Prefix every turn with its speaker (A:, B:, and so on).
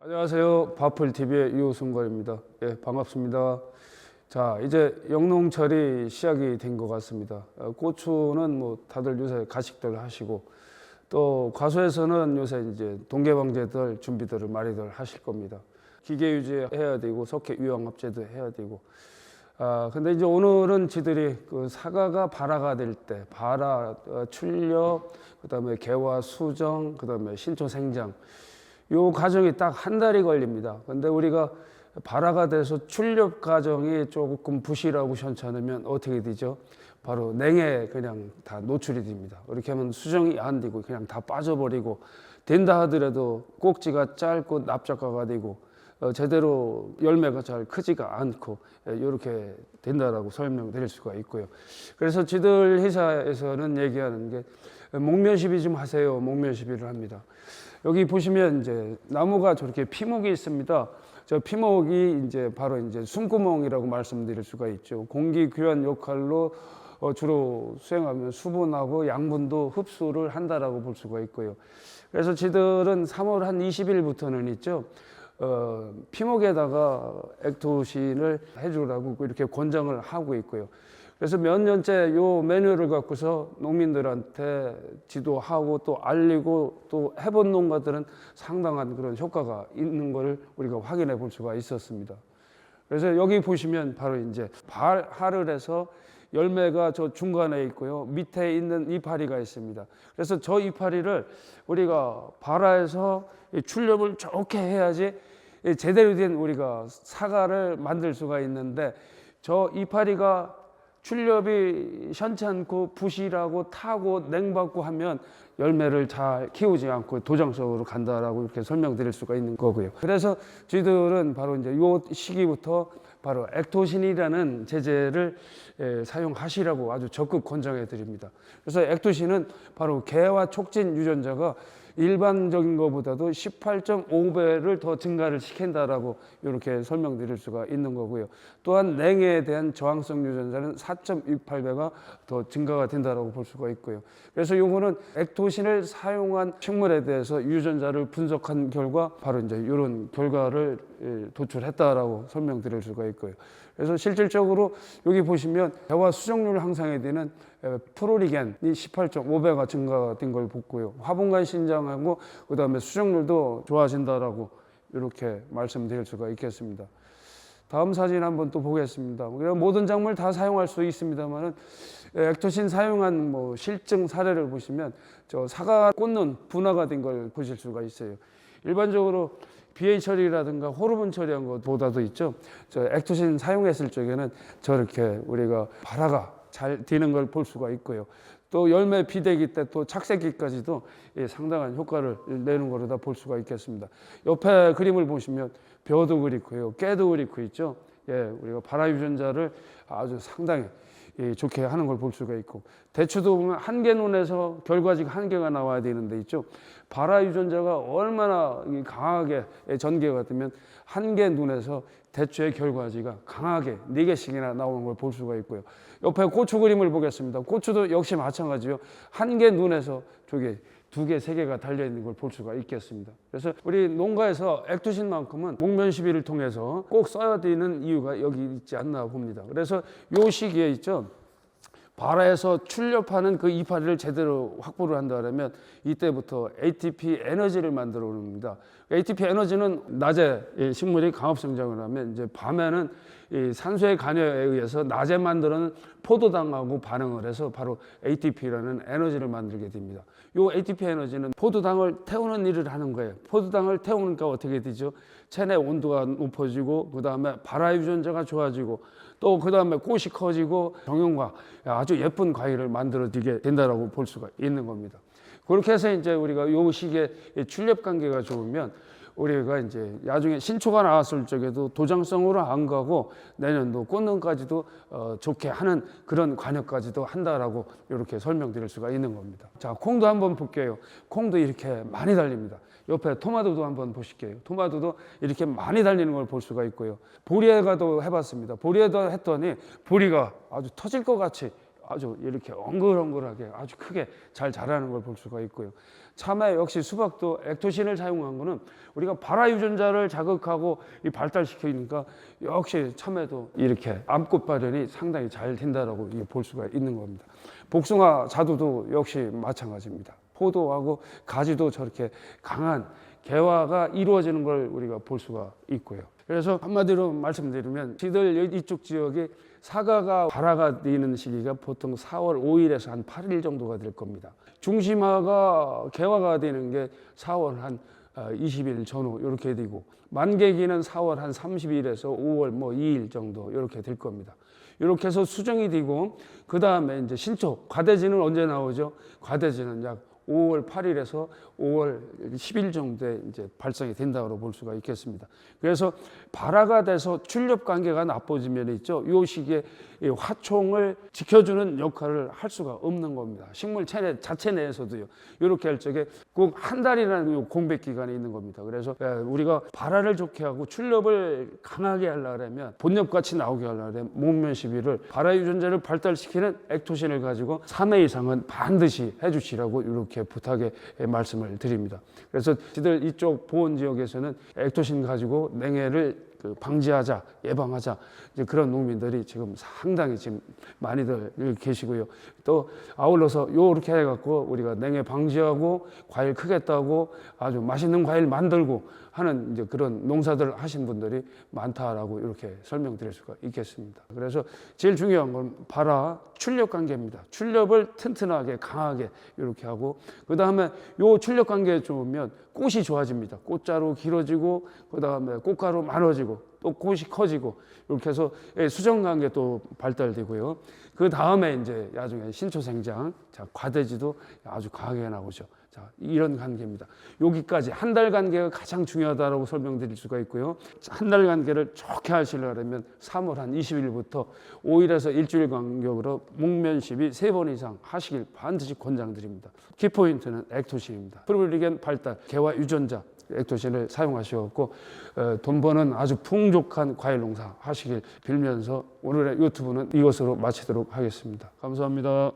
A: 안녕하세요. 바플TV의 유승관입니다. 예, 반갑습니다. 자, 이제 영농철이 시작이 된 것 같습니다. 고추는 뭐 다들 요새 가식들 하시고, 또 과수에서는 요새 이제 동계방제들 준비들을 많이들 하실 겁니다. 기계 유지해야 되고, 석회 유황합제도 해야 되고. 근데 이제 오늘은 지들이 그 사과가 발화가 될 때, 발화, 출력, 그다음에 개화, 수정, 그다음에 신초 생장. 요 과정이 딱 한 달이 걸립니다. 근데 우리가 발화가 돼서 출력 과정이 조금 부실하고 현찮으면 어떻게 되죠? 바로 냉에 그냥 다 노출이 됩니다. 이렇게 하면 수정이 안 되고 그냥 다 빠져버리고, 된다 하더라도 꼭지가 짧고 납작화가 되고 제대로 열매가 잘 크지가 않고 이렇게 된다라고 설명드릴 수가 있고요. 그래서 지들 회사에서는 얘기하는 게 목면 시비 좀 하세요. 목면 시비를 합니다. 여기 보시면 이제 나무가 저렇게 피목이 있습니다. 저 피목이 이제 바로 이제 숨구멍이라고 말씀드릴 수가 있죠. 공기 교환 역할로 주로 수행하면 수분하고 양분도 흡수를 한다라고 볼 수가 있고요. 그래서 지들은 3월 한 20일부터는 있죠. 피목에다가 액토신을 해주라고 이렇게 권장을 하고 있고요. 그래서 몇 년째 요 매뉴얼을 갖고서 농민들한테 지도하고 또 알리고 또 해본 농가들은 상당한 그런 효과가 있는 것을 우리가 확인해 볼 수가 있었습니다. 그래서 여기 보시면 바로 이제 발화를 해서 열매가 저 중간에 있고요. 밑에 있는 이파리가 있습니다. 그래서 저 이파리를 우리가 발화해서 출력을 좋게 해야지 제대로 된 우리가 사과를 만들 수가 있는데, 저 이파리가 출력이 현찮고 부실하고 타고 냉받고 하면 열매를 잘 키우지 않고 도장성으로 간다라고 이렇게 설명드릴 수가 있는 거고요. 그래서 저희들은 바로 이제 요 시기부터 바로 액토신이라는 제제를 사용하시라고 아주 적극 권장해 드립니다. 그래서 액토신은 바로 개화 촉진 유전자가 일반적인 것보다도 18.5배를 더 증가를 시킨다라고 이렇게 설명드릴 수가 있는 거고요. 또한 냉에 대한 저항성 유전자는 4.68배가 더 증가가 된다라고 볼 수가 있고요. 그래서 요거는 액토신을 사용한 식물에 대해서 유전자를 분석한 결과 바로 이제 이런 결과를 도출했다라고 설명드릴 수가 있고요. 그래서 실질적으로 여기 보시면 개화 수정률 향상에 되는 프로리겐이 18.5배가 증가된 걸 보고요. 화분간 신장하고 그다음에 수정률도 좋아진다라고 이렇게 말씀드릴 수가 있겠습니다. 다음 사진 한번 또 보겠습니다. 모든 작물 다 사용할 수 있습니다만은 액토신 사용한 뭐 실증 사례를 보시면 저 사과 꽂는 분화가 된 걸 보실 수가 있어요. 일반적으로 BA 처리라든가 호르몬 처리한 것보다도 있죠. 저 액토신 사용했을 적에는 저렇게 우리가 발화가 잘 되는 걸 볼 수가 있고요. 또 열매 비대기 때 또 착색기까지도 상당한 효과를 내는 거로 다 볼 수가 있겠습니다. 옆에 그림을 보시면 벼도 그렇고요, 깨도 그렇고 있죠. 우리가 발화 유전자를 아주 상당히 좋게 하는 걸 볼 수가 있고, 대추도 보면 한 개 눈에서 결과지가 한 개가 나와야 되는데 있죠. 발화 유전자가 얼마나 강하게 전개가 되면 한 개 눈에서 대추의 결과지가 강하게 4개씩이나 나오는 걸 볼 수가 있고요. 옆에 고추 그림을 보겠습니다. 고추도 역시 마찬가지요. 한 개 눈에서 저게 2개, 3개가 달려있는 걸 볼 수가 있겠습니다. 그래서 우리 농가에서 액토신만큼은 목면 시비를 통해서 꼭 써야 되는 이유가 여기 있지 않나 봅니다. 그래서 요 시기에 있죠. 발화해서 출력하는 그 이파리를 제대로 확보를 한다면 이때부터 ATP 에너지를 만들어 옵니다. ATP 에너지는 낮에 식물이 강압 성장을 하면 이제 밤에는 이 산소의 간여에 의해서 낮에 만드는 포도당하고 반응을 해서 바로 ATP라는 에너지를 만들게 됩니다. 이 ATP 에너지는 포도당을 태우는 일을 하는 거예요. 포도당을 태우니까 어떻게 되죠? 체내 온도가 높아지고 그 다음에 발화 유전자가 좋아지고 또 그 다음에 꽃이 커지고 정형과 아주 예쁜 과일을 만들어지게 된다라고 볼 수가 있는 겁니다. 그렇게 해서 이제 우리가 요 시기에 출력 관계가 좋으면 우리가 이제 나중에 신초가 나왔을 적에도 도장성으로 안 가고 내년도 꽃눈까지도 좋게 하는 그런 관여까지도 한다라고 이렇게 설명드릴 수가 있는 겁니다. 자, 콩도 한번 볼게요. 콩도 이렇게 많이 달립니다. 옆에 토마토도 한번 보실게요. 토마토도 이렇게 많이 달리는 걸 볼 수가 있고요. 보리에가도 해봤습니다. 보리에도 했더니 보리가 아주 터질 것 같이 아주 이렇게 엉글엉글하게 아주 크게 잘 자라는 걸 볼 수가 있고요. 참외 역시 수박도 액토신을 사용한 거는 우리가 발화 유전자를 자극하고 이 발달시키니까 역시 참외도 이렇게 암꽃 발현이 상당히 잘 된다라고 볼 수가 있는 겁니다. 복숭아 자두도 역시 마찬가지입니다. 포도하고 가지도 저렇게 강한 개화가 이루어지는 걸 우리가 볼 수가 있고요. 그래서 한마디로 말씀드리면 지들 이쪽 지역이 사과가 발화가 되는 시기가 보통 4월 5일에서 한 8일 정도가 될 겁니다. 중심화가 개화가 되는 게 4월 한 20일 전후 이렇게 되고, 만개기는 4월 한 30일에서 5월 뭐 2일 정도 이렇게 될 겁니다. 이렇게 해서 수정이 되고, 그 다음에 이제 신초 과대지는 언제 나오죠? 과대지는 약 5월 8일에서 5월 10일 정도에 이제 발생이 된다고 볼 수가 있겠습니다. 그래서 발화가 돼서 출렵 관계가 나빠지면 있죠. 이 시기에 이 화총을 지켜주는 역할을 할 수가 없는 겁니다. 식물 체내 자체 내에서도요. 이렇게 할 적에 꼭 한 달이라는 공백 기간이 있는 겁니다. 그래서 우리가 발화를 좋게 하고 출렵을 강하게 하려면 본엽같이 나오게 하려면 목면 시비를 발화 유전자를 발달시키는 액토신을 가지고 3회 이상은 반드시 해주시라고 이렇게 부탁의 말씀을 드립니다. 그래서 지들 이쪽 보온 지역에서는 액토신 가지고 냉해를 방지하자, 예방하자, 이제 그런 농민들이 지금 상당히 지금 많이들 계시고요. 또 아울러서 요렇게 해갖고 우리가 냉해 방지하고 과일 크게 따고 아주 맛있는 과일 만들고 하는 이제 그런 농사들 하신 분들이 많다라고 이렇게 설명드릴 수가 있겠습니다. 그래서 제일 중요한 건 발화, 출렵 관계입니다. 출렵을 튼튼하게 강하게 이렇게 하고, 그 다음에 요 출렵 관계 좋으면 꽃이 좋아집니다. 꽃자루 길어지고, 그 다음에 꽃가루 많아지고, 또 꽃이 커지고, 이렇게 해서 수정 관계 또 발달되고요. 그 다음에 이제 나중에 신초생장, 자, 과대지도 아주 강하게 나오죠. 자, 이런 관계입니다. 여기까지 한 달 관계가 가장 중요하다고 설명드릴 수가 있고요. 한 달 관계를 좋게 하시려면 3월 한 20일부터 5일에서 일주일 간격으로 목면 시비 3번 이상 하시길 반드시 권장드립니다. 키포인트는 액토신입니다. 프로빌리겐 발달, 개화 유전자, 액토신을 사용하시고 돈 버는 아주 풍족한 과일 농사 하시길 빌면서 오늘의 유튜브는 이것으로 마치도록 하겠습니다. 감사합니다.